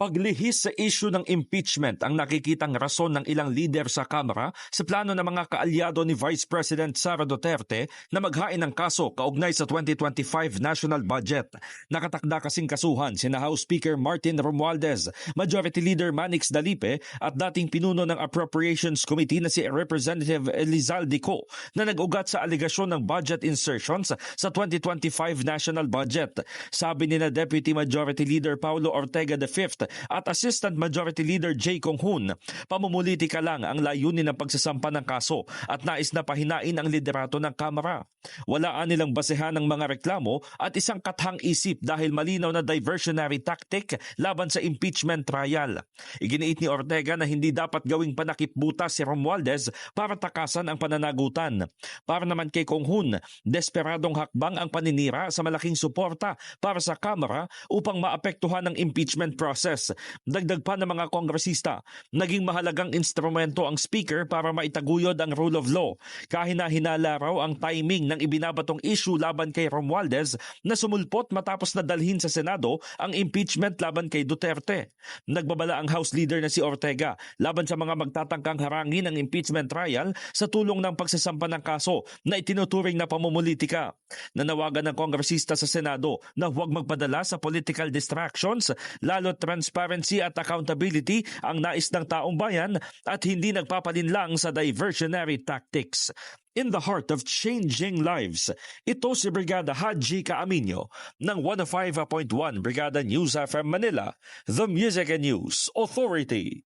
Paglihis sa issue ng impeachment ang nakikitang rason ng ilang leader sa Kamara sa plano ng mga kaalyado ni Vice President Sara Duterte na maghain ng kaso kaugnay sa 2025 national budget. Nakatakda kasing kasuhan sina House Speaker Martin Romualdez, Majority Leader Manix Dalipe at dating pinuno ng Appropriations Committee na si Representative Elizalde Co na nag-ugat sa aligasyon ng budget insertions sa 2025 national budget. Sabi ni Deputy Majority Leader Paulo Ortega V at Assistant Majority Leader Jay Conghun, pamumulitika lang ang layunin ng pagsasampa ng kaso at nais na pahinain ang liderato ng Kamara. Walaan nilang basehan ng mga reklamo at isang kathang-isip dahil malinaw na diversionary tactic laban sa impeachment trial. Iginiit ni Ortega na hindi dapat gawing panakipbutas si Romualdez para takasan ang pananagutan. Para naman kay Conghun, desperadong hakbang ang paninira sa malaking suporta para sa Kamara upang maapektuhan ang impeachment process. Dagdag pa ng mga kongresista, naging mahalagang instrumento ang Speaker para maitaguyod ang rule of law. Kahina-hinala raw ang timing ng ibinabatong issue laban kay Romualdez na sumulpot matapos na dalhin sa Senado ang impeachment laban kay Duterte. Nagbabala ang House Leader na si Ortega laban sa mga magtatangkang harangin ang impeachment trial sa tulong ng pagsasampa ng kaso na itinuturing na pamumulitika. Nanawagan ng kongresista sa Senado na huwag magpadala sa political distractions, lalo transparency at accountability ang nais ng taong bayan at hindi nagpapalinlang sa diversionary tactics. In the heart of changing lives, ito si Brigada Haji Caaminio ng 105.1 Brigada News FM Manila, The Music and News Authority.